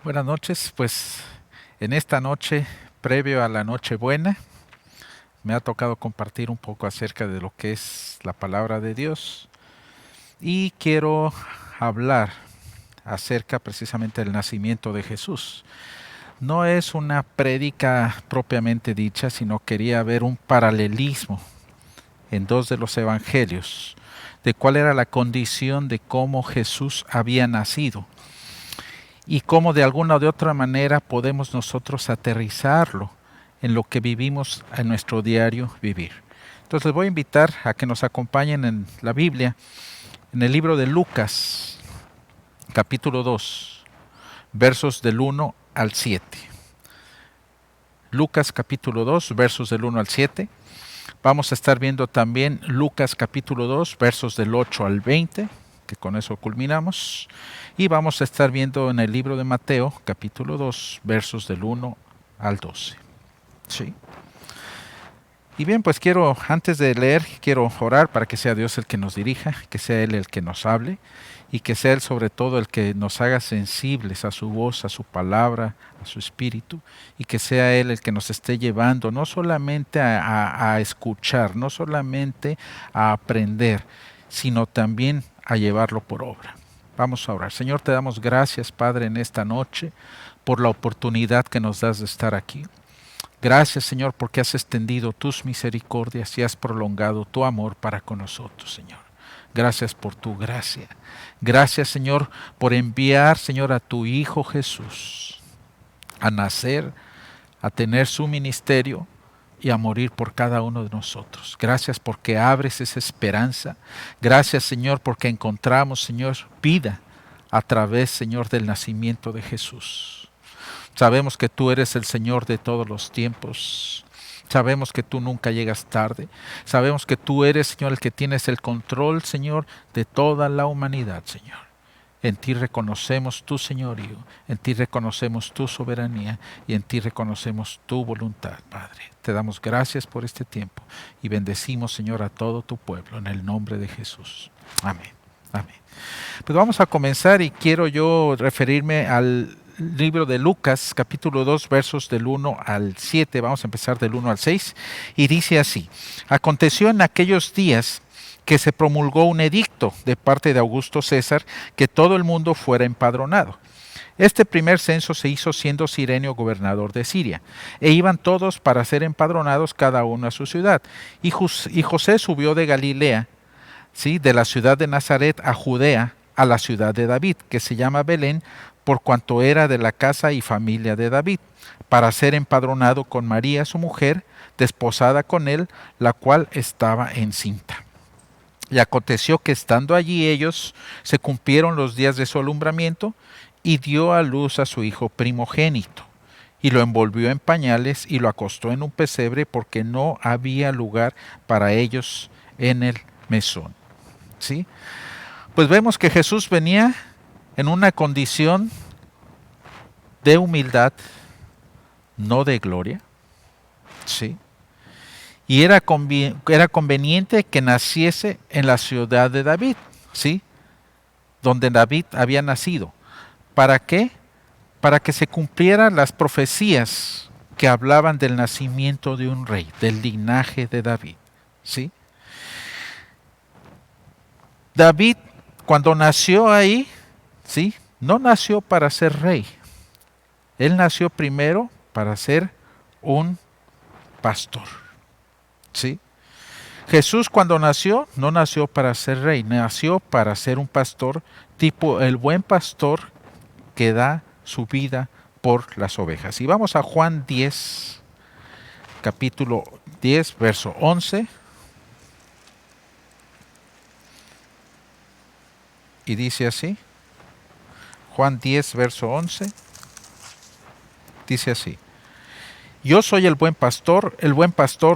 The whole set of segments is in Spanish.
Buenas noches, pues en esta noche, previo a la Nochebuena, me ha tocado compartir un poco acerca de lo que es la palabra de Dios y quiero hablar acerca precisamente del nacimiento de Jesús. No es una prédica propiamente dicha, sino quería ver un paralelismo en dos de los evangelios de cuál era la condición de cómo Jesús había nacido y cómo de alguna o de otra manera podemos nosotros aterrizarlo en lo que vivimos en nuestro diario vivir. Entonces les voy a invitar a que nos acompañen en la Biblia, en el libro de Lucas, capítulo 2, versos del 1 al 7. Lucas capítulo 2, versos del 1 al 7. Vamos a estar viendo también Lucas capítulo 2, versos del 8 al 20, que con eso culminamos. Y vamos a estar viendo en el libro de Mateo, capítulo 2, versos del 1 al 12. ¿Sí? Y bien, pues antes de leer, quiero orar para que sea Dios el que nos dirija, que sea Él el que nos hable y que sea Él sobre todo el que nos haga sensibles a su voz, a su palabra, a su espíritu, y que sea Él el que nos esté llevando no solamente a escuchar, no solamente a aprender, sino también a llevarlo por obra. Vamos a orar. Señor, te damos gracias, Padre, en esta noche por la oportunidad que nos das de estar aquí. Gracias, Señor, porque has extendido tus misericordias y has prolongado tu amor para con nosotros, Señor. Gracias por tu gracia. Gracias, Señor, por enviar, Señor, a tu Hijo Jesús a nacer, a tener su ministerio y a morir por cada uno de nosotros. Gracias porque abres esa esperanza. Gracias, Señor, porque encontramos, Señor, vida a través, Señor, del nacimiento de Jesús. Sabemos que tú eres el Señor de todos los tiempos. Sabemos que tú nunca llegas tarde. Sabemos que tú eres, Señor, el que tienes el control, Señor, de toda la humanidad, Señor. En ti reconocemos tu señorío, en ti reconocemos tu soberanía y en ti reconocemos tu voluntad, Padre. Te damos gracias por este tiempo y bendecimos, Señor, a todo tu pueblo en el nombre de Jesús. Amén. Amén. Pues vamos a comenzar y quiero yo referirme al libro de Lucas, capítulo 2, versos del 1 al 7. Vamos a empezar del 1 al 6. Y dice así: Aconteció en aquellos días que se promulgó un edicto de parte de Augusto César que todo el mundo fuera empadronado. Este primer censo se hizo siendo Cirenio gobernador de Siria, e iban todos para ser empadronados cada uno a su ciudad. Y José subió de Galilea, ¿sí?, de la ciudad de Nazaret a Judea, a la ciudad de David, que se llama Belén, por cuanto era de la casa y familia de David, para ser empadronado con María su mujer, desposada con él, la cual estaba encinta. Y aconteció que estando allí ellos, se cumplieron los días de su alumbramiento, y dio a luz a su hijo primogénito, y lo envolvió en pañales y lo acostó en un pesebre, porque no había lugar para ellos en el mesón. ¿Sí? Pues vemos que Jesús venía en una condición de humildad, no de gloria. ¿Sí? Y era conveniente que naciese en la ciudad de David, ¿sí?, donde David había nacido. ¿Para qué? Para que se cumplieran las profecías que hablaban del nacimiento de un rey, del linaje de David. ¿Sí? David, cuando nació ahí, ¿sí?, no nació para ser rey. Él nació primero para ser un pastor. ¿Sí? Jesús, cuando nació, no nació para ser rey, nació para ser un pastor, tipo el buen pastor que da su vida por las ovejas. Y vamos a Juan 10, capítulo 10, verso 11. Y dice así, Juan 10, verso 11, dice así: Yo soy el buen pastor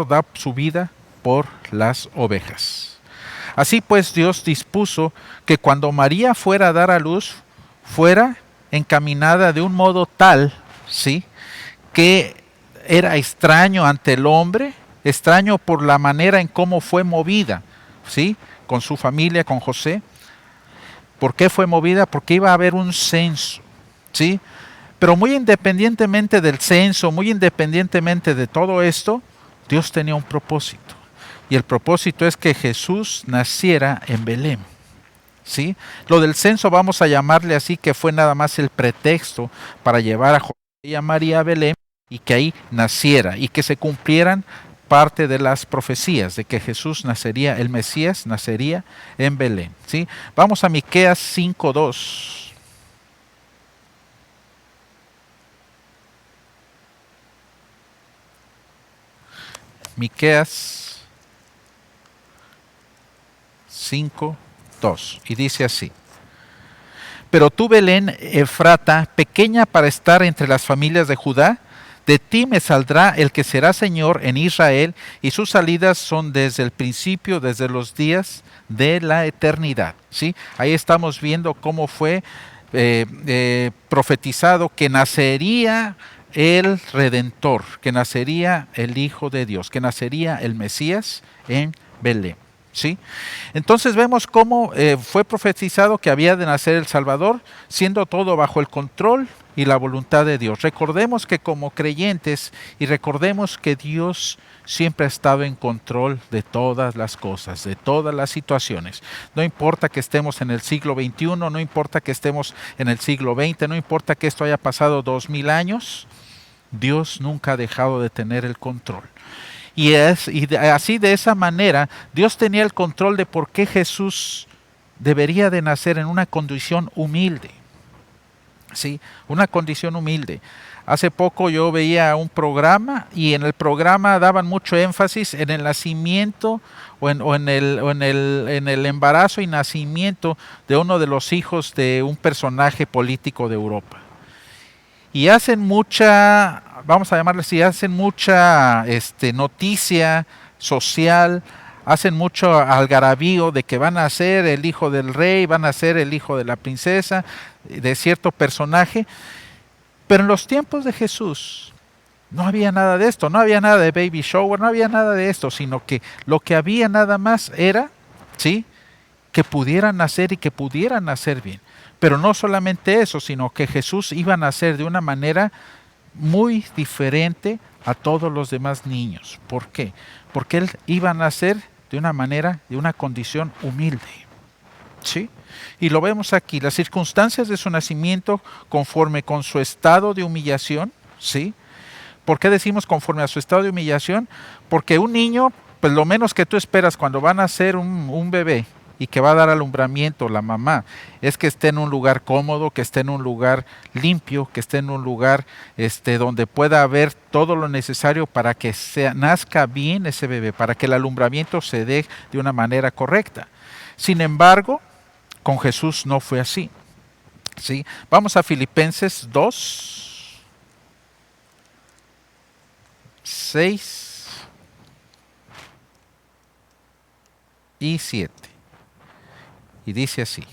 da su vida por las ovejas. Así pues Dios dispuso que cuando María fuera a dar a luz, fuera encaminada de un modo tal, ¿sí?, que era extraño ante el hombre, extraño por la manera en cómo fue movida, ¿sí?, con su familia, con José. ¿Por qué fue movida? Porque iba a haber un censo, ¿sí? Pero muy independientemente del censo, muy independientemente de todo esto, Dios tenía un propósito. Y el propósito es que Jesús naciera en Belén. ¿Sí? Lo del censo vamos a llamarle así, que fue nada más el pretexto para llevar a José y a María a Belén y que ahí naciera y que se cumplieran parte de las profecías de que Jesús nacería, el Mesías nacería en Belén. ¿Sí? Vamos a Miqueas 5:2. Miqueas 5:2 y dice así: Pero tú, Belén Efrata, pequeña para estar entre las familias de Judá, de ti me saldrá el que será Señor en Israel, y sus salidas son desde el principio, desde los días de la eternidad. ¿Sí? Ahí estamos viendo cómo fue profetizado que nacería el Redentor, que nacería el Hijo de Dios, que nacería el Mesías en Belén. ¿Sí? Entonces vemos cómo fue profetizado que había de nacer el Salvador, siendo todo bajo el control y la voluntad de Dios. Recordemos que como creyentes, y recordemos que Dios siempre ha estado en control de todas las cosas, de todas las situaciones. No importa que estemos en el siglo XXI, no importa que estemos en el siglo XX, no importa que esto haya pasado 2000 años, Dios nunca ha dejado de tener el control. Así de esa manera, Dios tenía el control de por qué Jesús debería de nacer en una condición humilde. ¿Sí? Una condición humilde. Hace poco yo veía un programa y en el programa daban mucho énfasis en el nacimiento en el embarazo y nacimiento de uno de los hijos de un personaje político de Europa. Y hacen mucha, vamos a llamarle así, hacen mucha noticia social, hacen mucho algarabío de que van a ser el hijo del rey, van a ser el hijo de la princesa, de cierto personaje. Pero en los tiempos de Jesús no había nada de esto, no había nada de baby shower, no había nada de esto, sino que lo que había nada más era, ¿sí?, que pudieran nacer y que pudieran nacer bien. Pero no solamente eso, sino que Jesús iba a nacer de una manera muy diferente a todos los demás niños. ¿Por qué? Porque Él iba a nacer de una manera, de una condición humilde. ¿Sí? Y lo vemos aquí, las circunstancias de su nacimiento conforme con su estado de humillación. ¿Sí? ¿Por qué decimos conforme a su estado de humillación? Porque un niño, pues lo menos que tú esperas cuando va a nacer un bebé, y que va a dar alumbramiento la mamá, es que esté en un lugar cómodo, que esté en un lugar limpio, que esté en un lugar donde pueda haber todo lo necesario para que nazca bien ese bebé, para que el alumbramiento se dé de una manera correcta. Sin embargo, con Jesús no fue así. ¿Sí? Vamos a Filipenses 2, 6 y 7. Y dice así: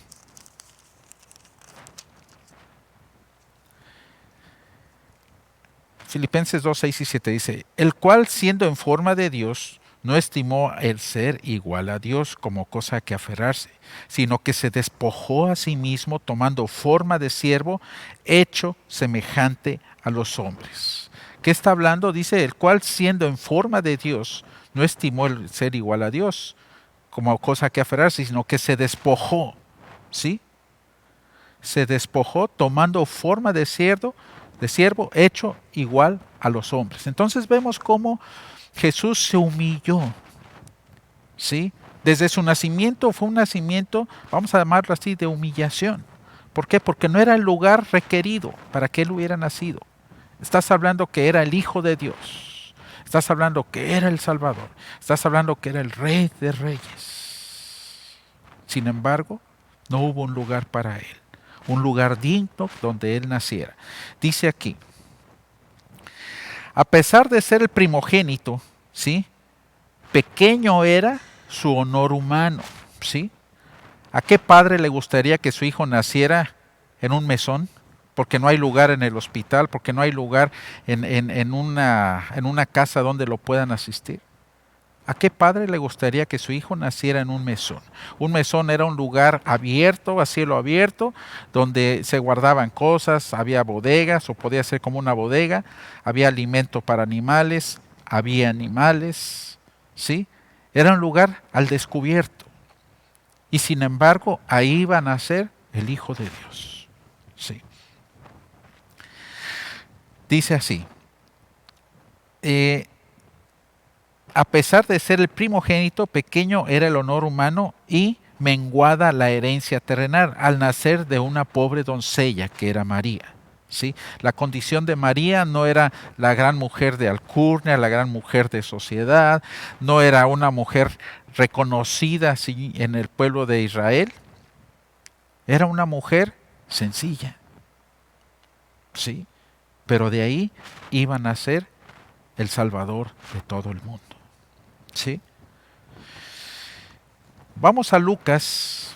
Filipenses 2, 6 y 7 dice: el cual siendo en forma de Dios, no estimó el ser igual a Dios como cosa que aferrarse, sino que se despojó a sí mismo tomando forma de siervo, hecho semejante a los hombres. ¿Qué está hablando? Dice, el cual siendo en forma de Dios, no estimó el ser igual a Dios como cosa que aferrarse, sino que se despojó. ¿Sí? Se despojó tomando forma de siervo hecho igual a los hombres. Entonces vemos cómo Jesús se humilló. ¿Sí? Desde su nacimiento fue un nacimiento, vamos a llamarlo así, de humillación. ¿Por qué? Porque no era el lugar requerido para que él hubiera nacido. Estás hablando que era el Hijo de Dios. Estás hablando que era el Salvador. Estás hablando que era el Rey de Reyes. Sin embargo, no hubo un lugar para él, un lugar digno donde él naciera. Dice aquí, a pesar de ser el primogénito, ¿sí?, pequeño era su honor humano. ¿Sí? ¿A qué padre le gustaría que su hijo naciera en un mesón? Porque no hay lugar en el hospital, porque no hay lugar en una casa donde lo puedan asistir. ¿A qué padre le gustaría que su hijo naciera en un mesón? Un mesón era un lugar abierto, a cielo abierto, donde se guardaban cosas, había bodegas o podía ser como una bodega, había alimento para animales, había animales, ¿sí? Era un lugar al descubierto. Y sin embargo, ahí iba a nacer el Hijo de Dios. Sí. Dice así, eh, a pesar de ser el primogénito, pequeño era el honor humano y menguada la herencia terrenal al nacer de una pobre doncella que era María. ¿Sí? La condición de María no era la gran mujer de alcurnia, la gran mujer de sociedad, no era una mujer reconocida, ¿sí?, en el pueblo de Israel. Era una mujer sencilla, ¿sí? Pero de ahí iba a nacer el Salvador de todo el mundo. ¿Sí? Vamos a Lucas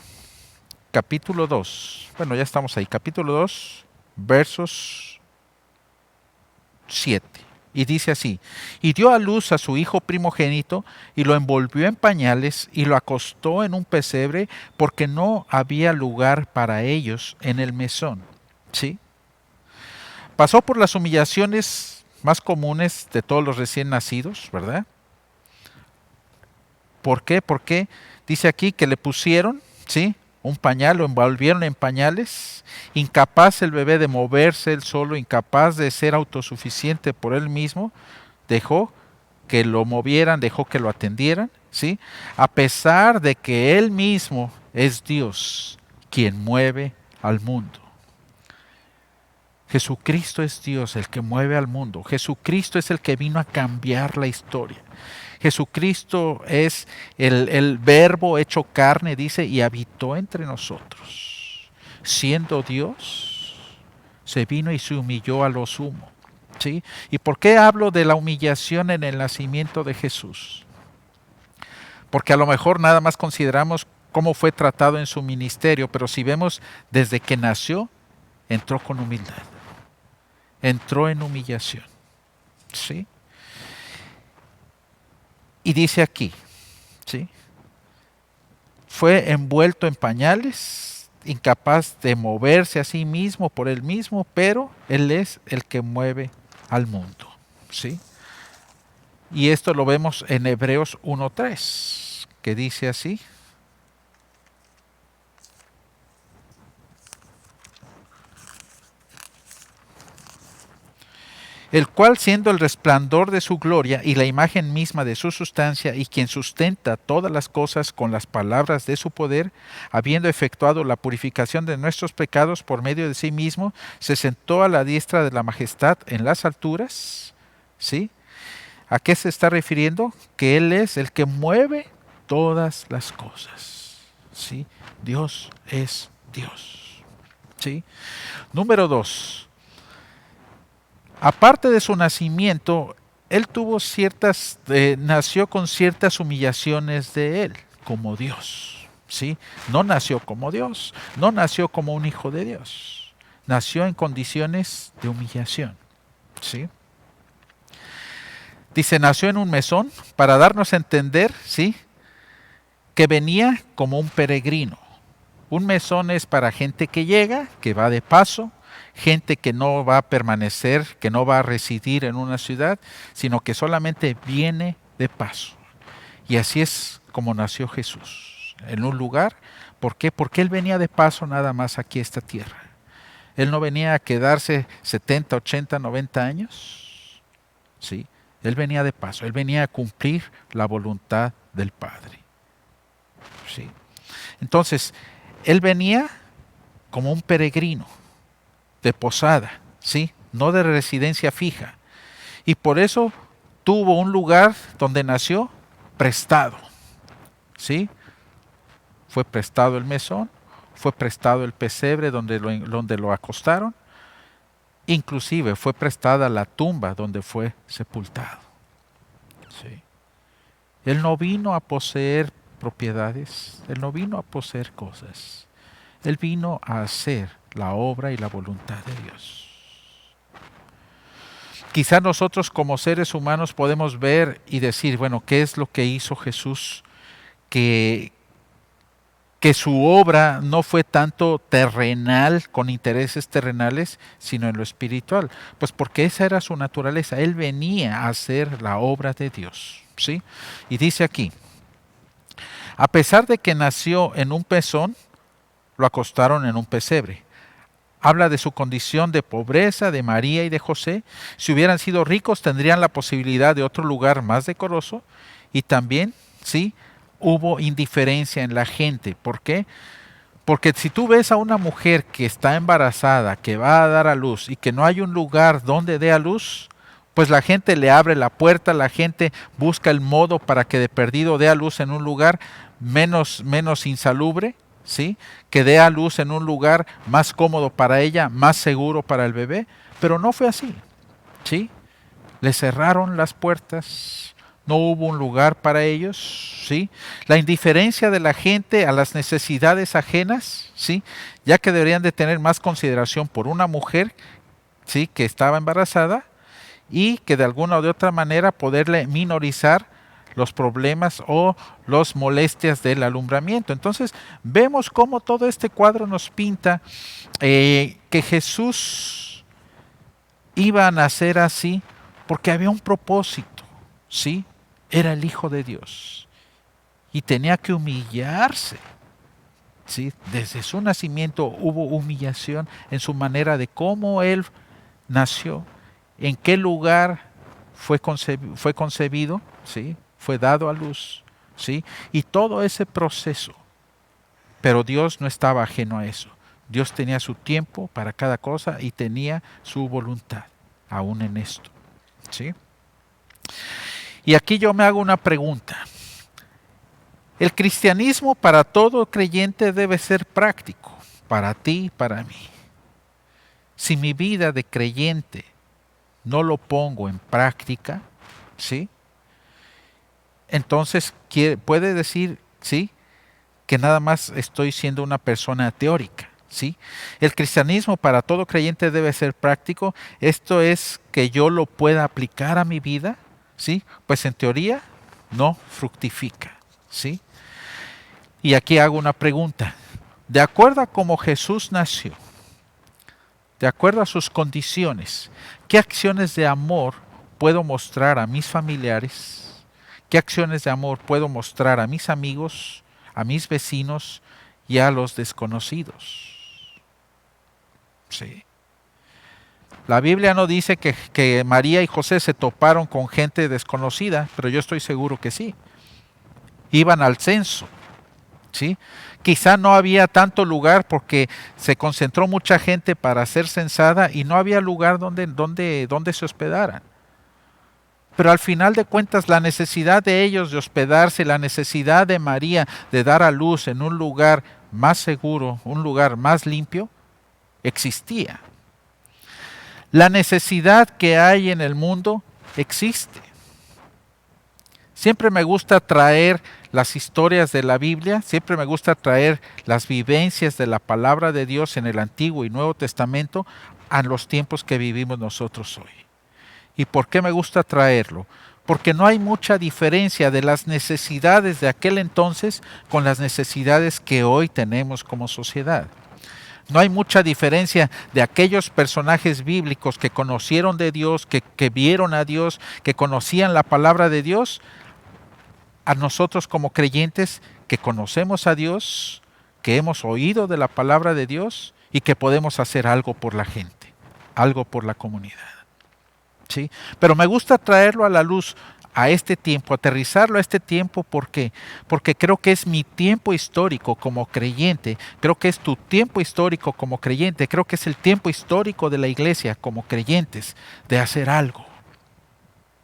capítulo 2. Bueno, ya estamos ahí. Capítulo 2, versos 7. Y dice así, y dio a luz a su hijo primogénito, y lo envolvió en pañales, y lo acostó en un pesebre, porque no había lugar para ellos en el mesón. ¿Sí? Pasó por las humillaciones más comunes de todos los recién nacidos, ¿verdad? ¿Por qué? Porque dice aquí que le pusieron, ¿sí?, un pañal, lo envolvieron en pañales, incapaz el bebé de moverse él solo, incapaz de ser autosuficiente por él mismo, dejó que lo movieran, dejó que lo atendieran, ¿sí? A pesar de que él mismo es Dios quien mueve al mundo. Jesucristo es Dios el que mueve al mundo. Jesucristo es el que vino a cambiar la historia. Jesucristo es el verbo hecho carne, dice, y habitó entre nosotros. Siendo Dios, se vino y se humilló a lo sumo. ¿Sí? ¿Y por qué hablo de la humillación en el nacimiento de Jesús? Porque a lo mejor nada más consideramos cómo fue tratado en su ministerio, pero si vemos desde que nació, entró con humildad. Entró en humillación. ¿Sí? Y dice aquí, ¿sí?, fue envuelto en pañales, incapaz de moverse a sí mismo por él mismo, pero él es el que mueve al mundo. ¿Sí? Y esto lo vemos en Hebreos 1:3, que dice así. El cual, siendo el resplandor de su gloria y la imagen misma de su sustancia, y quien sustenta todas las cosas con las palabras de su poder, habiendo efectuado la purificación de nuestros pecados por medio de sí mismo, se sentó a la diestra de la majestad en las alturas. ¿Sí? ¿A qué se está refiriendo? Que Él es el que mueve todas las cosas. ¿Sí? Dios es Dios. ¿Sí? Número 2. Aparte de su nacimiento, él tuvo nació con ciertas humillaciones de él, como Dios. ¿Sí? No nació como Dios, no nació como un hijo de Dios. Nació en condiciones de humillación. ¿Sí? Dice, nació en un mesón para darnos a entender, ¿sí?, que venía como un peregrino. Un mesón es para gente que llega, que va de paso, gente que no va a permanecer, que no va a residir en una ciudad, sino que solamente viene de paso. Y así es como nació Jesús, en un lugar. ¿Por qué? Porque Él venía de paso nada más aquí a esta tierra. Él no venía a quedarse 70, 80, 90 años. ¿Sí? Él venía de paso, Él venía a cumplir la voluntad del Padre. ¿Sí? Entonces, Él venía como un peregrino, de posada, ¿sí?, no de residencia fija. Y por eso tuvo un lugar donde nació prestado. ¿Sí? Fue prestado el mesón, fue prestado el pesebre donde lo acostaron, inclusive fue prestada la tumba donde fue sepultado. ¿Sí? Él no vino a poseer propiedades, Él no vino a poseer cosas. Él vino a hacer la obra y la voluntad de Dios. Quizá nosotros como seres humanos podemos ver y decir, bueno, ¿qué es lo que hizo Jesús? Que, que su obra no fue tanto terrenal, con intereses terrenales, sino en lo espiritual. Pues porque esa era su naturaleza. Él venía a hacer la obra de Dios, ¿sí? Y dice aquí, a pesar de que nació en un pezón, lo acostaron en un pesebre. Habla de su condición de pobreza, de María y de José. Si hubieran sido ricos, tendrían la posibilidad de otro lugar más decoroso. Y también, sí, hubo indiferencia en la gente. ¿Por qué? Porque si tú ves a una mujer que está embarazada, que va a dar a luz y que no hay un lugar donde dé a luz, pues la gente le abre la puerta, la gente busca el modo para que de perdido dé a luz en un lugar menos insalubre, ¿sí? Que dé a luz en un lugar más cómodo para ella, más seguro para el bebé, pero no fue así, ¿sí? Le cerraron las puertas, no hubo un lugar para ellos, ¿sí? La indiferencia de la gente a las necesidades ajenas, ¿sí? Ya que deberían de tener más consideración por una mujer, ¿sí? Que estaba embarazada y que de alguna o de otra manera poderle minorizar los problemas o las molestias del alumbramiento. Entonces vemos cómo todo este cuadro nos pinta que Jesús iba a nacer así porque había un propósito, ¿sí? Era el Hijo de Dios y tenía que humillarse, ¿sí? Desde su nacimiento hubo humillación en su manera de cómo Él nació, en qué lugar fue concebido, ¿sí? Fue dado a luz, ¿sí? Y todo ese proceso. Pero Dios no estaba ajeno a eso. Dios tenía su tiempo para cada cosa y tenía su voluntad, aún en esto, ¿sí? Y aquí yo me hago una pregunta. El cristianismo para todo creyente debe ser práctico, para ti y para mí. Si mi vida de creyente no lo pongo en práctica, ¿sí? Entonces puede decir, ¿sí?, que nada más estoy siendo una persona teórica, ¿sí? El cristianismo para todo creyente debe ser práctico. Esto es que yo lo pueda aplicar a mi vida, ¿sí? Pues en teoría no fructifica, ¿sí? Y aquí hago una pregunta. De acuerdo a cómo Jesús nació, de acuerdo a sus condiciones, ¿qué acciones de amor puedo mostrar a mis familiares? ¿Qué acciones de amor puedo mostrar a mis amigos, a mis vecinos y a los desconocidos? Sí. La Biblia no dice que María y José se toparon con gente desconocida, pero yo estoy seguro que sí. Iban al censo, ¿sí? Quizá no había tanto lugar porque se concentró mucha gente para ser censada y no había lugar donde se hospedaran. Pero al final de cuentas la necesidad de ellos de hospedarse, la necesidad de María de dar a luz en un lugar más seguro, un lugar más limpio, existía. La necesidad que hay en el mundo existe. Siempre me gusta traer las historias de la Biblia, siempre me gusta traer las vivencias de la palabra de Dios en el Antiguo y Nuevo Testamento a los tiempos que vivimos nosotros hoy. ¿Y por qué me gusta traerlo? Porque no hay mucha diferencia de las necesidades de aquel entonces con las necesidades que hoy tenemos como sociedad. No hay mucha diferencia de aquellos personajes bíblicos que conocieron de Dios, que vieron a Dios, que conocían la palabra de Dios, a nosotros como creyentes que conocemos a Dios, que hemos oído de la palabra de Dios y que podemos hacer algo por la gente, algo por la comunidad. ¿Sí? Pero me gusta traerlo a la luz a este tiempo, aterrizarlo a este tiempo porque creo que es mi tiempo histórico como creyente, creo que es tu tiempo histórico como creyente, creo que es el tiempo histórico de la iglesia como creyentes de hacer algo.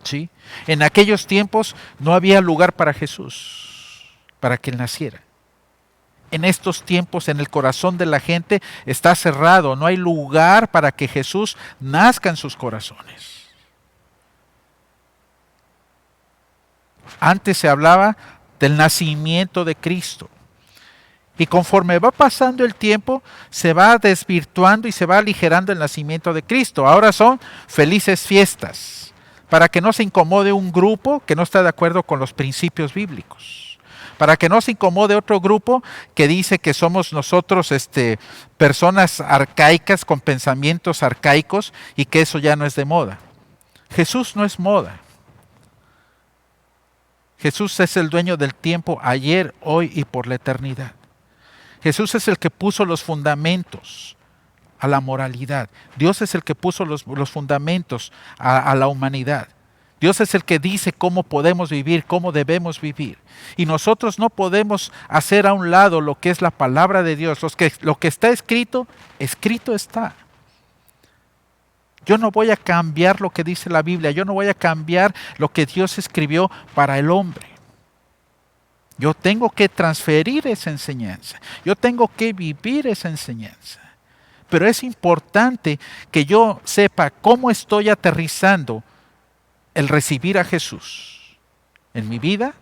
¿Sí? En aquellos tiempos no había lugar para Jesús, para que Él naciera. En estos tiempos, en el corazón de la gente está cerrado, no hay lugar para que Jesús nazca en sus corazones. Antes se hablaba del nacimiento de Cristo. Y conforme va pasando el tiempo, se va desvirtuando y se va aligerando el nacimiento de Cristo. Ahora son felices fiestas, para que no se incomode un grupo que no está de acuerdo con los principios bíblicos. Para que no se incomode otro grupo que dice que somos nosotros personas arcaicas con pensamientos arcaicos y que eso ya no es de moda. Jesús no es moda. Jesús es el dueño del tiempo ayer, hoy y por la eternidad. Jesús es el que puso los fundamentos a la moralidad. Dios es el que puso los fundamentos a la humanidad. Dios es el que dice cómo podemos vivir, cómo debemos vivir. Y nosotros no podemos hacer a un lado lo que es la palabra de Dios. Lo que está escrito, escrito está. Yo no voy a cambiar lo que dice la Biblia. Yo no voy a cambiar lo que Dios escribió para el hombre. Yo tengo que transferir esa enseñanza. Yo tengo que vivir esa enseñanza. Pero es importante que yo sepa cómo estoy aterrizando el recibir a Jesús en mi vida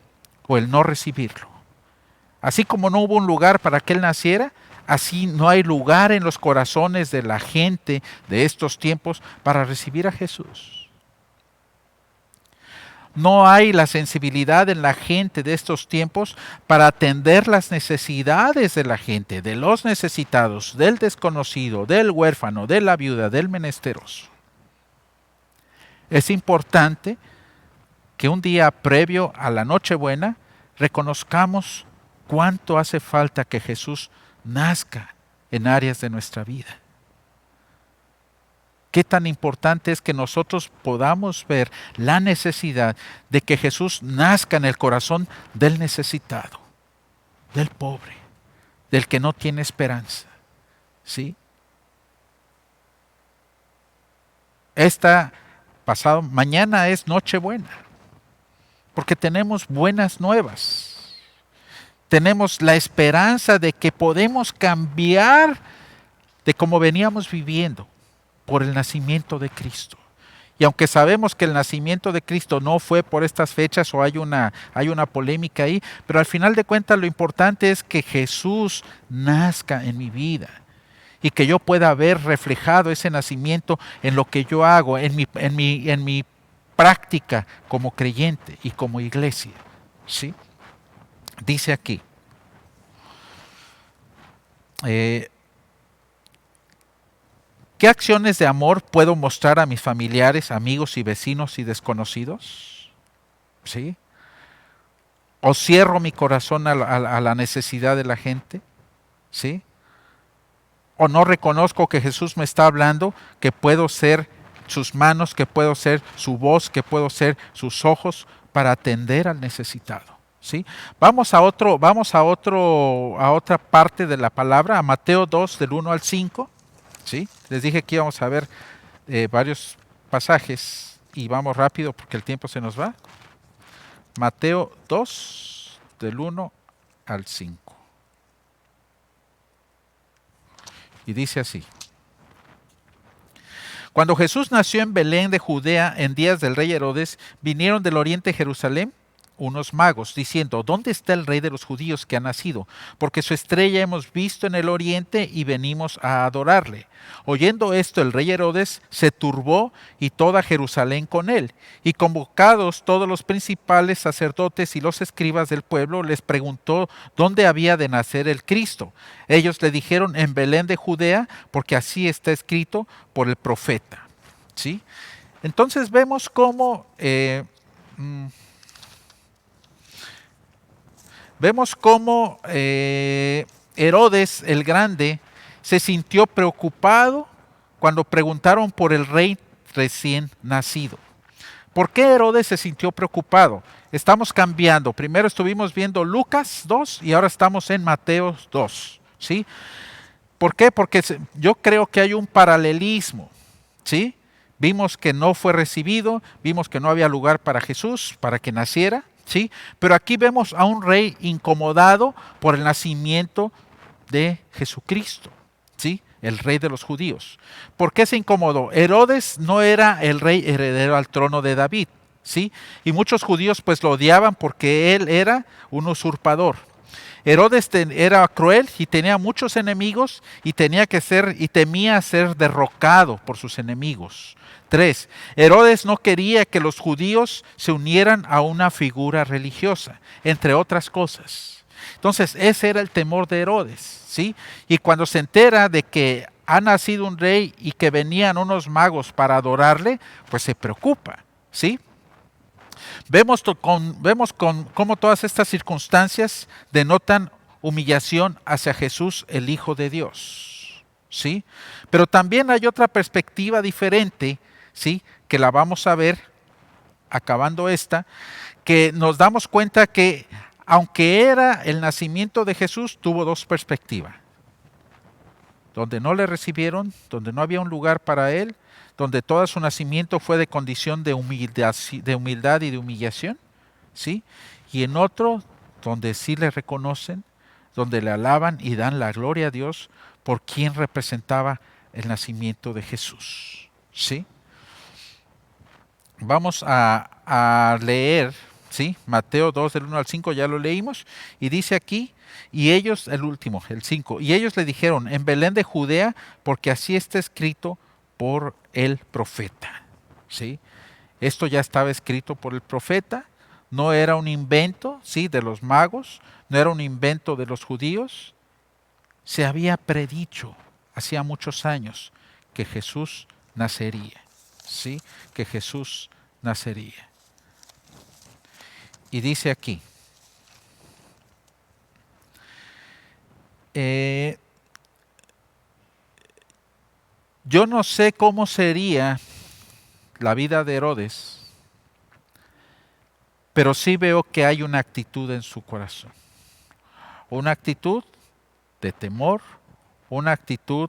o el no recibirlo. Así como no hubo un lugar para que Él naciera, así no hay lugar en los corazones de la gente de estos tiempos para recibir a Jesús. No hay la sensibilidad en la gente de estos tiempos para atender las necesidades de la gente, de los necesitados, del desconocido, del huérfano, de la viuda, del menesteroso. Es importante que un día previo a la Nochebuena reconozcamos cuánto hace falta que Jesús nazca en áreas de nuestra vida. Qué tan importante es que nosotros podamos ver la necesidad de que Jesús nazca en el corazón del necesitado, del pobre, del que no tiene esperanza. ¿Sí? Mañana es Nochebuena, porque tenemos buenas nuevas. Tenemos la esperanza de que podemos cambiar de cómo veníamos viviendo por el nacimiento de Cristo. Y aunque sabemos que el nacimiento de Cristo no fue por estas fechas o hay una polémica ahí, pero al final de cuentas lo importante es que Jesús nazca en mi vida y que yo pueda ver reflejado ese nacimiento en lo que yo hago, en mi práctica como creyente y como iglesia. ¿Sí? Dice aquí, ¿qué acciones de amor puedo mostrar a mis familiares, amigos y vecinos y desconocidos? ¿Sí? ¿O cierro mi corazón a la necesidad de la gente? ¿Sí? ¿O no reconozco que Jesús me está hablando, que puedo ser sus manos, que puedo ser su voz, que puedo ser sus ojos para atender al necesitado? ¿Sí? Vamos a otra parte de la palabra, a Mateo 2, del 1 al 5. ¿Sí? Les dije que íbamos a ver varios pasajes y vamos rápido porque el tiempo se nos va. Mateo 2, del 1 al 5. Y dice así. Cuando Jesús nació en Belén de Judea en días del rey Herodes, vinieron del oriente de Jerusalén unos magos, diciendo, ¿dónde está el rey de los judíos que ha nacido? Porque su estrella hemos visto en el oriente y venimos a adorarle. Oyendo esto, el rey Herodes se turbó y toda Jerusalén con él. Y convocados todos los principales sacerdotes y los escribas del pueblo, les preguntó dónde había de nacer el Cristo. Ellos le dijeron, en Belén de Judea, porque así está escrito por el profeta. ¿Sí? Entonces vemos cómo Herodes el Grande se sintió preocupado cuando preguntaron por el rey recién nacido. ¿Por qué Herodes se sintió preocupado? Estamos cambiando. Primero estuvimos viendo Lucas 2 y ahora estamos en Mateo 2. ¿Sí? ¿Por qué? Porque yo creo que hay un paralelismo. ¿Sí? Vimos que no fue recibido, vimos que no había lugar para Jesús, para que naciera. ¿Sí? Pero aquí vemos a un rey incomodado por el nacimiento de Jesucristo, ¿sí? El rey de los judíos. ¿Por qué se incomodó? Herodes no era el rey heredero al trono de David, ¿sí? Y muchos judíos pues lo odiaban porque él era un usurpador. Herodes era cruel y tenía muchos enemigos y temía ser derrocado por sus enemigos. 3. Herodes no quería que los judíos se unieran a una figura religiosa, entre otras cosas. Entonces, ese era el temor de Herodes, ¿sí? Y cuando se entera de que ha nacido un rey y que venían unos magos para adorarle, pues se preocupa, ¿sí? Vemos cómo todas estas circunstancias denotan humillación hacia Jesús, el Hijo de Dios, ¿sí? Pero también hay otra perspectiva diferente, ¿sí? Que la vamos a ver acabando esta, que nos damos cuenta que aunque era el nacimiento de Jesús, tuvo dos perspectivas. Donde no le recibieron, donde no había un lugar para él, donde todo su nacimiento fue de condición de humildad y de humillación, ¿sí? Y en otro, donde sí le reconocen, donde le alaban y dan la gloria a Dios por quien representaba el nacimiento de Jesús, ¿sí? Vamos a leer, ¿sí? Mateo 2, del 1 al 5, ya lo leímos, y dice aquí, y ellos, el último, el 5, y ellos le dijeron, en Belén de Judea, porque así está escrito por el profeta, ¿sí? Esto ya estaba escrito por el profeta, no era un invento, ¿sí? De los magos, no era un invento de los judíos, se había predicho hacía muchos años que Jesús nacería, ¿sí? Que Jesús nacería. Y dice aquí, yo no sé cómo sería la vida de Herodes, pero sí veo que hay una actitud en su corazón. Una actitud de temor, una actitud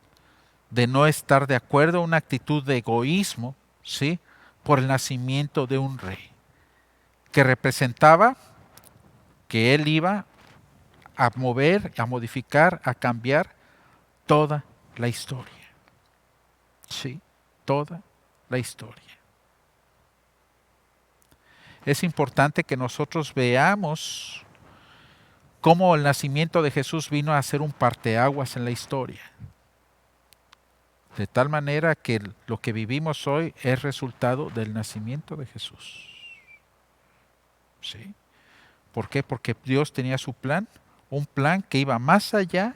de no estar de acuerdo, una actitud de egoísmo, ¿sí? Por el nacimiento de un rey, que representaba que él iba a mover, a modificar, a cambiar toda la historia. Sí, toda la historia. Es importante que nosotros veamos cómo el nacimiento de Jesús vino a ser un parteaguas en la historia. De tal manera que lo que vivimos hoy es resultado del nacimiento de Jesús. ¿Sí? ¿Por qué? Porque Dios tenía su plan, un plan que iba más allá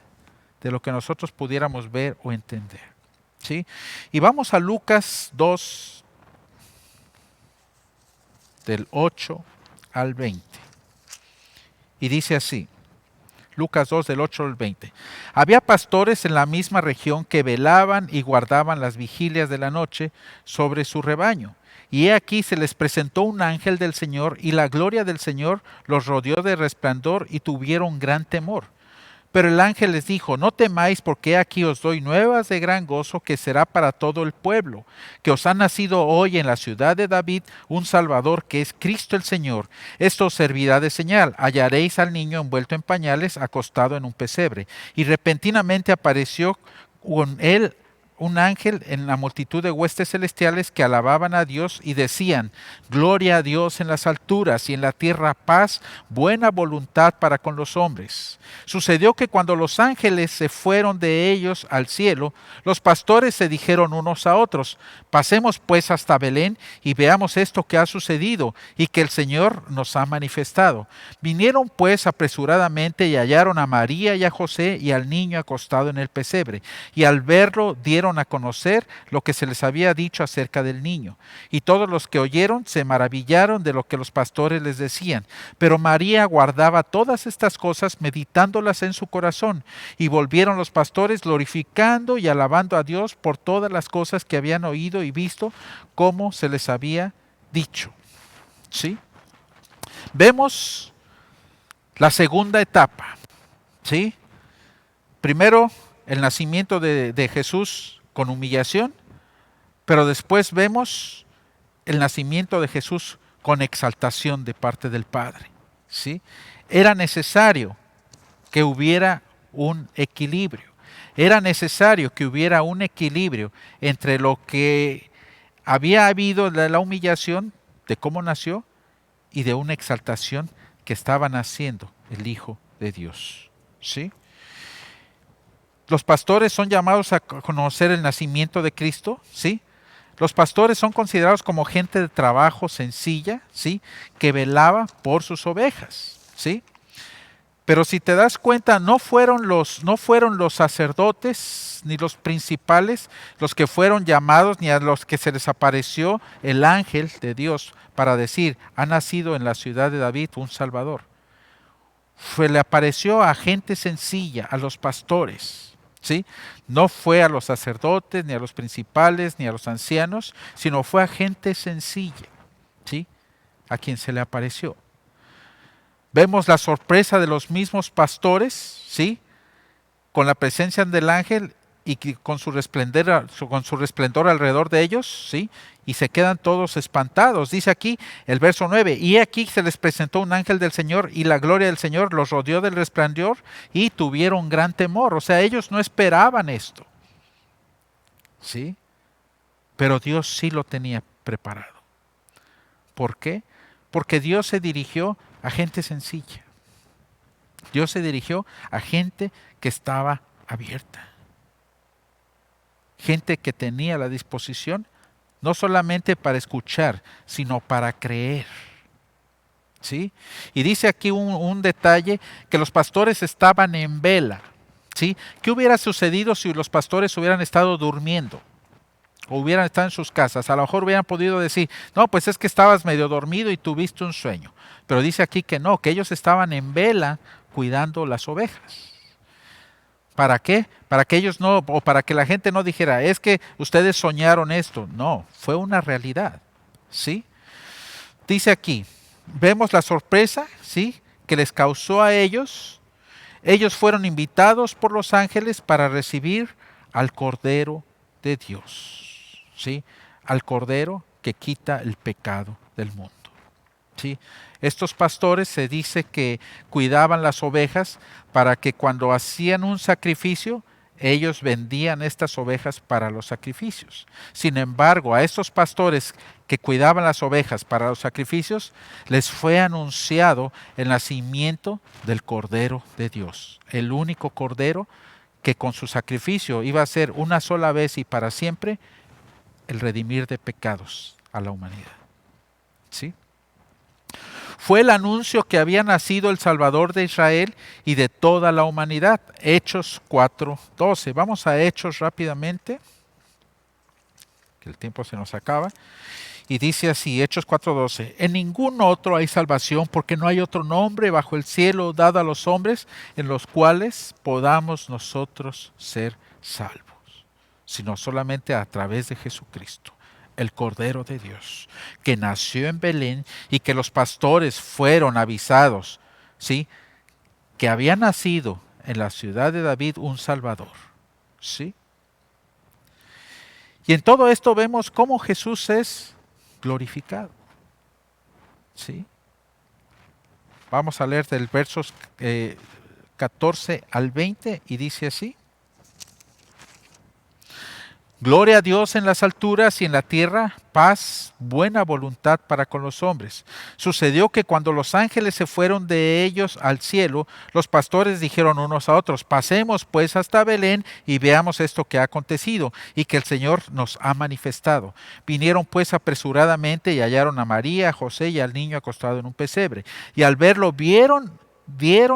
de lo que nosotros pudiéramos ver o entender. ¿Sí? Y vamos a Lucas 2, del 8 al 20. Y dice así, Lucas 2, del 8 al 20. Había pastores en la misma región que velaban y guardaban las vigilias de la noche sobre su rebaño. Y he aquí se les presentó un ángel del Señor, y la gloria del Señor los rodeó de resplandor, y tuvieron gran temor. Pero el ángel les dijo, no temáis, porque aquí os doy nuevas de gran gozo, que será para todo el pueblo, que os ha nacido hoy en la ciudad de David un Salvador, que es Cristo el Señor. Esto os servirá de señal: hallaréis al niño envuelto en pañales, acostado en un pesebre. Y repentinamente apareció con él un ángel en la multitud de huestes celestiales que alababan a Dios y decían, gloria a Dios en las alturas y en la tierra paz, buena voluntad para con los hombres. Sucedió que cuando los ángeles se fueron de ellos al cielo, los pastores se dijeron unos a otros, pasemos pues hasta Belén y veamos esto que ha sucedido y que el Señor nos ha manifestado. Vinieron pues apresuradamente y hallaron a María y a José y al niño acostado en el pesebre, y al verlo dieron a conocer lo que se les había dicho acerca del niño. Y todos los que oyeron se maravillaron de lo que los pastores les decían. Pero María guardaba todas estas cosas, meditándolas en su corazón. Y volvieron los pastores glorificando y alabando a Dios por todas las cosas que habían oído y visto, como se les había dicho. ¿Sí? Vemos la segunda etapa. ¿Sí? Primero, el nacimiento de Jesús con humillación, pero después vemos el nacimiento de Jesús con exaltación de parte del Padre. ¿Sí? Era necesario que hubiera un equilibrio. Era necesario que hubiera un equilibrio entre lo que había habido de la humillación, de cómo nació, y de una exaltación que estaba naciendo el Hijo de Dios. ¿Sí? Los pastores son llamados a conocer el nacimiento de Cristo, ¿sí? Los pastores son considerados como gente de trabajo sencilla, ¿sí? Que velaba por sus ovejas, ¿sí? Pero si te das cuenta, no fueron los sacerdotes ni los principales los que fueron llamados, ni a los que se les apareció el ángel de Dios para decir, ha nacido en la ciudad de David un Salvador. Le apareció a gente sencilla, a los pastores, ¿sí? No fue a los sacerdotes, ni a los principales, ni a los ancianos, sino fue a gente sencilla, ¿sí? A quien se le apareció. Vemos la sorpresa de los mismos pastores, ¿sí? Con la presencia del ángel y con su resplandor alrededor de ellos, ¿sí? Y se quedan todos espantados. Dice aquí el verso 9, y aquí se les presentó un ángel del Señor y la gloria del Señor los rodeó del resplandor y tuvieron gran temor. O sea, ellos no esperaban esto, ¿sí? Pero Dios sí lo tenía preparado. ¿Por qué? Porque Dios se dirigió a gente sencilla. Dios se dirigió a gente que estaba abierta. Gente que tenía la disposición no solamente para escuchar, sino para creer. ¿Sí? Y dice aquí un detalle, que los pastores estaban en vela. ¿Sí? ¿Qué hubiera sucedido si los pastores hubieran estado durmiendo? O hubieran estado en sus casas. A lo mejor hubieran podido decir, no, pues es que estabas medio dormido y tuviste un sueño. Pero dice aquí que no, que ellos estaban en vela cuidando las ovejas. ¿Para qué? Para que ellos no, o para que la gente no dijera, es que ustedes soñaron esto. No, fue una realidad. ¿Sí? Dice aquí, vemos la sorpresa, ¿sí? Que les causó a ellos. Ellos fueron invitados por los ángeles para recibir al Cordero de Dios, ¿sí? Al Cordero que quita el pecado del mundo. ¿Sí? Estos pastores se dice que cuidaban las ovejas para que cuando hacían un sacrificio, ellos vendían estas ovejas para los sacrificios. Sin embargo, a estos pastores que cuidaban las ovejas para los sacrificios, les fue anunciado el nacimiento del Cordero de Dios, el único Cordero que con su sacrificio iba a ser una sola vez y para siempre el redimir de pecados a la humanidad. ¿Sí? Fue el anuncio que había nacido el Salvador de Israel y de toda la humanidad. Hechos 4:12. Vamos a Hechos rápidamente, que el tiempo se nos acaba. Y dice así, Hechos 4:12, en ningún otro hay salvación porque no hay otro nombre bajo el cielo dado a los hombres en los cuales podamos nosotros ser salvos, sino solamente a través de Jesucristo, el Cordero de Dios, que nació en Belén y que los pastores fueron avisados, ¿sí? Que había nacido en la ciudad de David un Salvador, ¿sí? Y en todo esto vemos cómo Jesús es glorificado, ¿sí? Vamos a leer del versos 14 al 20 y dice así. Gloria a Dios en las alturas y en la tierra, paz, buena voluntad para con los hombres. Sucedió que cuando los ángeles se fueron de ellos al cielo, los pastores dijeron unos a otros, pasemos pues hasta Belén y veamos esto que ha acontecido y que el Señor nos ha manifestado. Vinieron pues apresuradamente y hallaron a María, a José y al niño acostado en un pesebre. Y al verlo dieron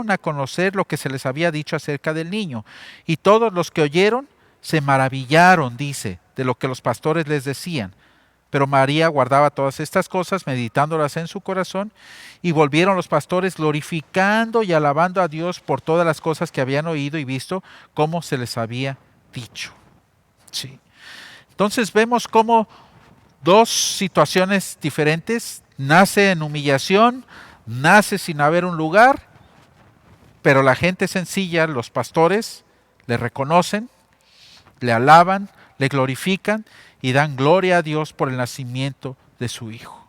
a conocer lo que se les había dicho acerca del niño. Y todos los que oyeron se maravillaron, dice, de lo que los pastores les decían. Pero María guardaba todas estas cosas, meditándolas en su corazón, y volvieron los pastores glorificando y alabando a Dios por todas las cosas que habían oído y visto, como se les había dicho. Sí. Entonces vemos cómo dos situaciones diferentes, nace en humillación, nace sin haber un lugar, pero la gente sencilla, los pastores, le reconocen, le alaban, le glorifican y dan gloria a Dios por el nacimiento de su Hijo.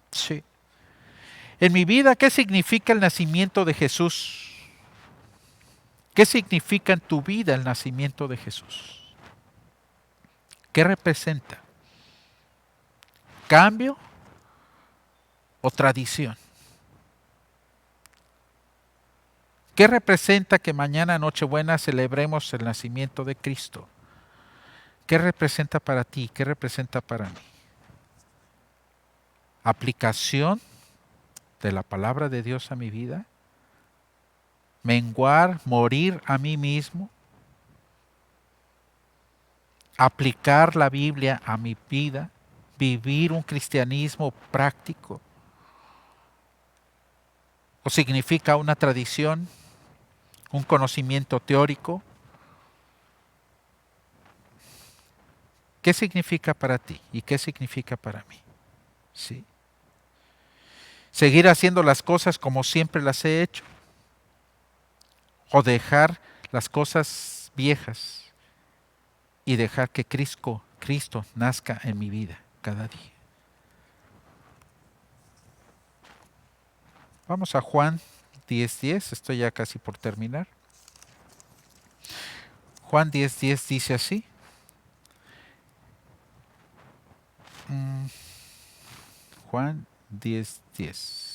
Sí. En mi vida, ¿qué significa el nacimiento de Jesús? ¿Qué significa en tu vida el nacimiento de Jesús? ¿Qué representa? ¿Cambio o tradición? ¿Qué representa que mañana Nochebuena celebremos el nacimiento de Cristo? ¿Qué representa para ti? ¿Qué representa para mí? Aplicación de la palabra de Dios a mi vida, menguar, morir a mí mismo, aplicar la Biblia a mi vida, vivir un cristianismo práctico, o significa una tradición, un conocimiento teórico. ¿Qué significa para ti y qué significa para mí? ¿Sí? Seguir haciendo las cosas como siempre las he hecho, o dejar las cosas viejas y dejar que Cristo nazca en mi vida cada día. Vamos a Juan 10:10, estoy ya casi por terminar. Juan 10:10 dice así. Juan 10:10.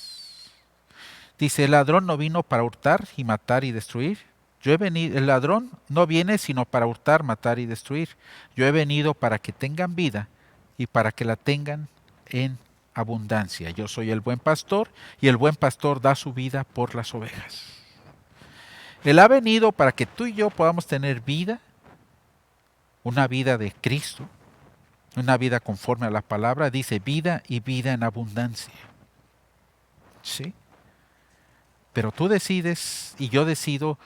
Dice, el ladrón no vino para hurtar y matar y destruir. El ladrón no viene sino para hurtar, matar y destruir. Yo he venido para que tengan vida y para que la tengan en abundancia. Yo soy el buen pastor y el buen pastor da su vida por las ovejas. Él ha venido para que tú y yo podamos tener vida, una vida de Cristo, una vida conforme a la palabra. Dice vida y vida en abundancia. ¿Sí? Pero tú decides y yo decido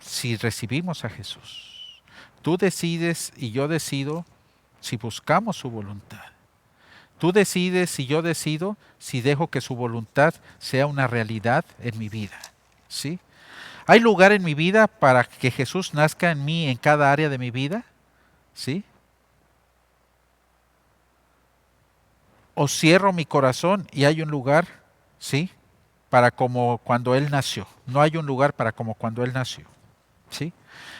si recibimos a Jesús. Tú decides y yo decido si buscamos su voluntad. Tú decides y yo decido si dejo que su voluntad sea una realidad en mi vida. ¿Sí? ¿Hay lugar en mi vida para que Jesús nazca en mí en cada área de mi vida? ¿Sí? ¿O cierro mi corazón y hay un lugar, sí, para como cuando Él nació? No hay un lugar para como cuando Él nació. ¿Sí?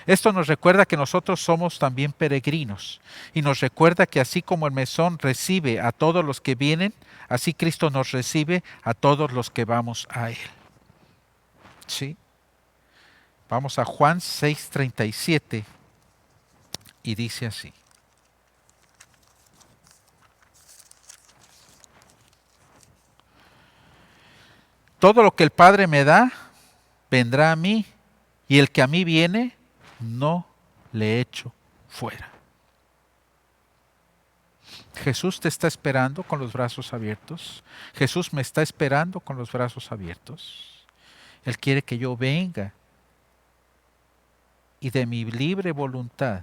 Esto nos recuerda que nosotros somos también peregrinos y nos recuerda que así como el mesón recibe a todos los que vienen, así Cristo nos recibe a todos los que vamos a Él. ¿Sí? Vamos a Juan 6:37 y dice así. Todo lo que el Padre me da, vendrá a mí, y el que a mí viene, no le echo fuera. Jesús te está esperando con los brazos abiertos. Jesús me está esperando con los brazos abiertos. Él quiere que yo venga y de mi libre voluntad,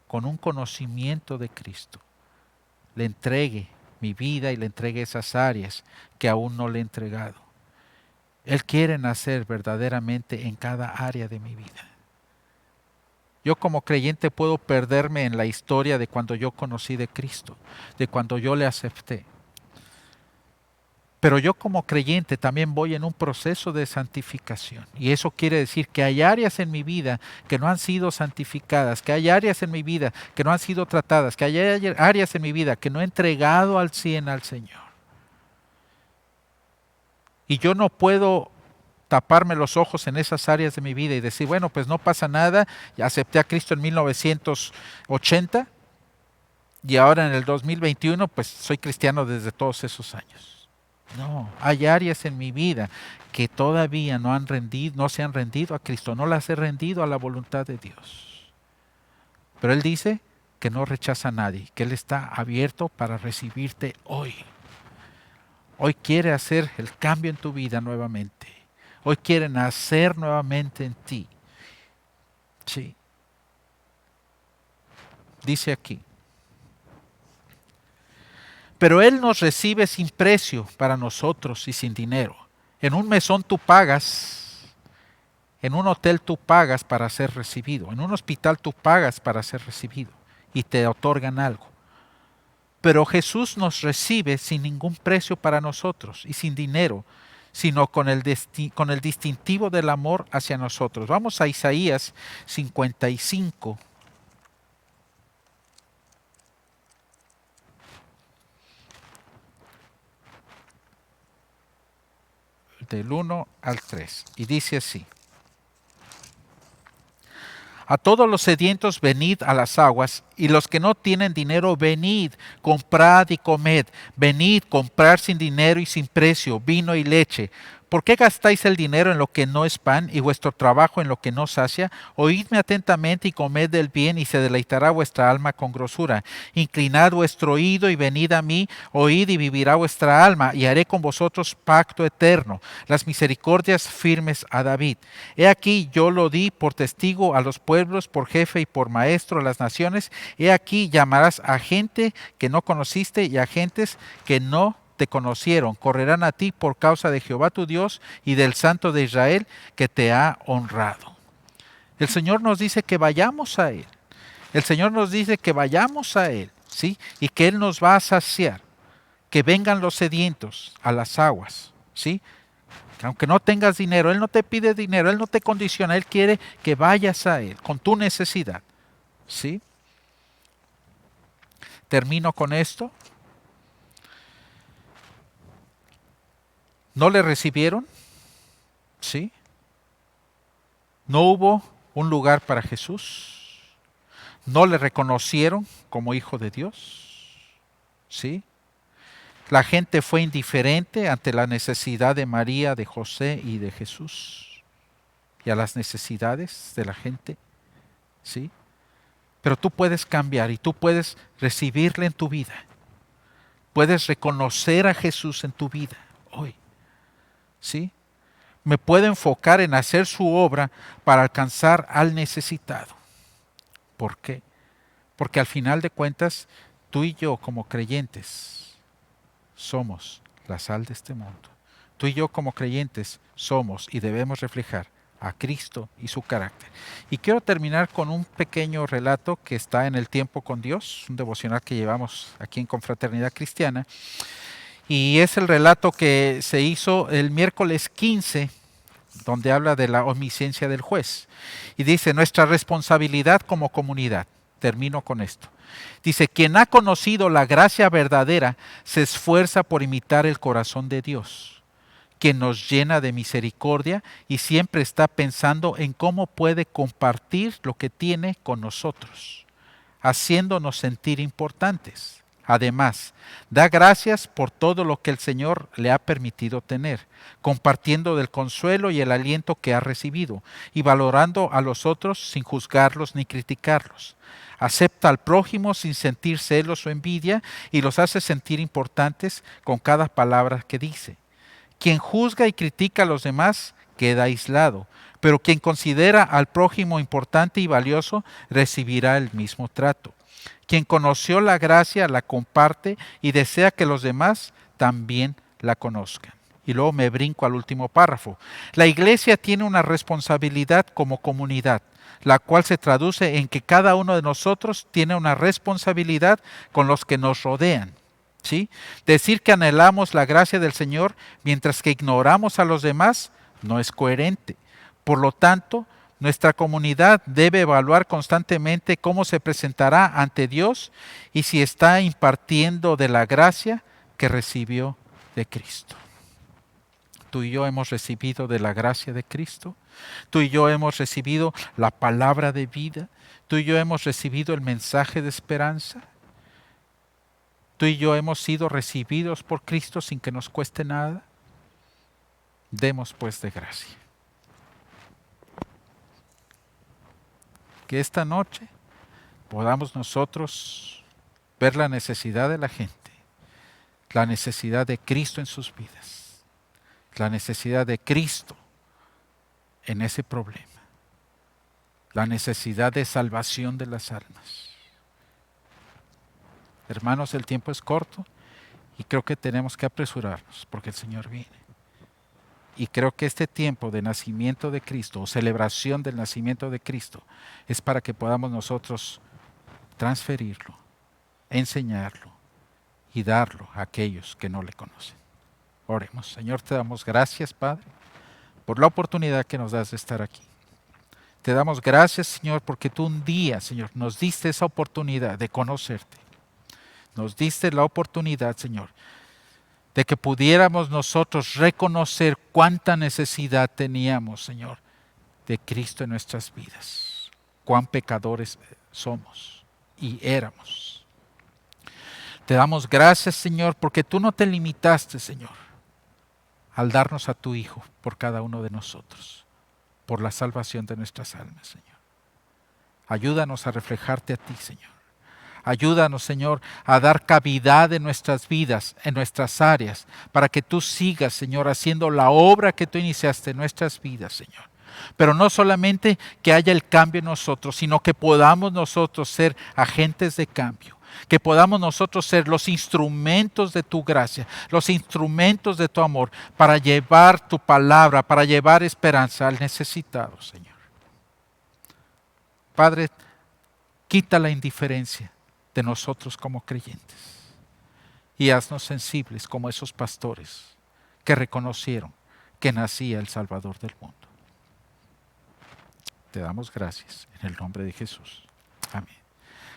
con un conocimiento de Cristo, le entregue mi vida y le entregue esas áreas que aún no le he entregado. Él quiere nacer verdaderamente en cada área de mi vida. Yo como creyente puedo perderme en la historia de cuando yo conocí de Cristo, de cuando yo le acepté. Pero yo como creyente también voy en un proceso de santificación. Y eso quiere decir que hay áreas en mi vida que no han sido santificadas, que hay áreas en mi vida que no han sido tratadas, que hay áreas en mi vida que no he entregado al 100 al Señor. Y yo no puedo taparme los ojos en esas áreas de mi vida y decir, bueno, pues no pasa nada, ya acepté a Cristo en 1980 y ahora en el 2021 pues soy cristiano desde todos esos años. No, hay áreas en mi vida que todavía no se han rendido a Cristo, no las he rendido a la voluntad de Dios. Pero Él dice que no rechaza a nadie, que Él está abierto para recibirte hoy. Hoy quiere hacer el cambio en tu vida nuevamente. Hoy quiere nacer nuevamente en ti. Sí. Dice aquí. Pero Él nos recibe sin precio para nosotros y sin dinero. En un mesón tú pagas, en un hotel tú pagas para ser recibido, en un hospital tú pagas para ser recibido y te otorgan algo. Pero Jesús nos recibe sin ningún precio para nosotros y sin dinero, sino con el distintivo del amor hacia nosotros. Vamos a Isaías 55. del 1 al 3. Y dice así: a todos los sedientos venid a las aguas, y los que no tienen dinero venid, comprad y comed. Venid, comprar sin dinero y sin precio, vino y leche. ¿Por qué gastáis el dinero en lo que no es pan y vuestro trabajo en lo que no sacia? Oídme atentamente y comed del bien, y se deleitará vuestra alma con grosura. Inclinad vuestro oído y venid a mí, oíd y vivirá vuestra alma, y haré con vosotros pacto eterno, las misericordias firmes a David. He aquí yo lo di por testigo a los pueblos, por jefe y por maestro a las naciones. He aquí llamarás a gente que no conociste y a gentes que no te conocieron. Correrán a ti por causa de Jehová tu Dios y del Santo de Israel que te ha honrado. El Señor nos dice que vayamos a Él. El Señor nos dice que vayamos a Él, ¿sí? Y que Él nos va a saciar. Que vengan los sedientos a las aguas, ¿sí? Aunque no tengas dinero, Él no te pide dinero, Él no te condiciona, Él quiere que vayas a Él con tu necesidad, ¿sí? Termino con esto. ¿No le recibieron? ¿Sí? ¿No hubo un lugar para Jesús? ¿No le reconocieron como hijo de Dios? ¿Sí? La gente fue indiferente ante la necesidad de María, de José y de Jesús y a las necesidades de la gente. ¿Sí? Pero tú puedes cambiar y tú puedes recibirle en tu vida. Puedes reconocer a Jesús en tu vida hoy. ¿Sí? Me puedo enfocar en hacer su obra para alcanzar al necesitado. ¿Por qué? Porque al final de cuentas, tú y yo como creyentes somos la sal de este mundo. Tú y yo como creyentes somos y debemos reflejar a Cristo y su carácter. Y quiero terminar con un pequeño relato que está en el Tiempo con Dios, un devocional que llevamos aquí en Confraternidad Cristiana. Y es el relato que se hizo el miércoles 15, donde habla de la omnisciencia del juez. Y dice, nuestra responsabilidad como comunidad. Termino con esto. Dice, quien ha conocido la gracia verdadera se esfuerza por imitar el corazón de Dios, quien nos llena de misericordia y siempre está pensando en cómo puede compartir lo que tiene con nosotros, haciéndonos sentir importantes. Además, da gracias por todo lo que el Señor le ha permitido tener, compartiendo del consuelo y el aliento que ha recibido, y valorando a los otros sin juzgarlos ni criticarlos. Acepta al prójimo sin sentir celos o envidia y los hace sentir importantes con cada palabra que dice. Quien juzga y critica a los demás queda aislado, pero quien considera al prójimo importante y valioso recibirá el mismo trato. Quien conoció la gracia la comparte y desea que los demás también la conozcan. Y luego me brinco al último párrafo. La iglesia tiene una responsabilidad como comunidad, la cual se traduce en que cada uno de nosotros tiene una responsabilidad con los que nos rodean. ¿Sí? Decir que anhelamos la gracia del Señor mientras que ignoramos a los demás no es coherente. Por lo tanto, nuestra comunidad debe evaluar constantemente cómo se presentará ante Dios y si está impartiendo de la gracia que recibió de Cristo. Tú y yo hemos recibido de la gracia de Cristo. Tú y yo hemos recibido la palabra de vida. Tú y yo hemos recibido el mensaje de esperanza. Tú y yo hemos sido recibidos por Cristo sin que nos cueste nada. Demos pues de gracia. Que esta noche podamos nosotros ver la necesidad de la gente, la necesidad de Cristo en sus vidas, la necesidad de Cristo en ese problema, la necesidad de salvación de las almas. Hermanos, el tiempo es corto y creo que tenemos que apresurarnos porque el Señor viene. Y creo que este tiempo de nacimiento de Cristo o celebración del nacimiento de Cristo es para que podamos nosotros transferirlo, enseñarlo y darlo a aquellos que no le conocen. Oremos. Señor, te damos gracias, Padre, por la oportunidad que nos das de estar aquí. Te damos gracias, Señor, porque tú un día, Señor, nos diste esa oportunidad de conocerte. Nos diste la oportunidad, Señor, de que pudiéramos nosotros reconocer cuánta necesidad teníamos, Señor, de Cristo en nuestras vidas. Cuán pecadores somos y éramos. Te damos gracias, Señor, porque tú no te limitaste, Señor, al darnos a tu Hijo por cada uno de nosotros, por la salvación de nuestras almas, Señor. Ayúdanos a reflejarte a ti, Señor. Ayúdanos, Señor, a dar cavidad en nuestras vidas, en nuestras áreas, para que tú sigas, Señor, haciendo la obra que tú iniciaste en nuestras vidas, Señor. Pero no solamente que haya el cambio en nosotros, sino que podamos nosotros ser agentes de cambio. Que podamos nosotros ser los instrumentos de tu gracia, los instrumentos de tu amor, para llevar tu palabra, para llevar esperanza al necesitado, Señor. Padre, quita la indiferencia de nosotros como creyentes y haznos sensibles como esos pastores que reconocieron que nacía el Salvador del mundo. Te damos gracias en el nombre de Jesús. Amén.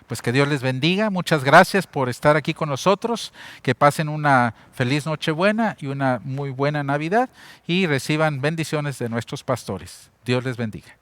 Pues que Dios les bendiga. Muchas gracias por estar aquí con nosotros. Que pasen una feliz Nochebuena y una muy buena Navidad y reciban bendiciones de nuestros pastores. Dios les bendiga.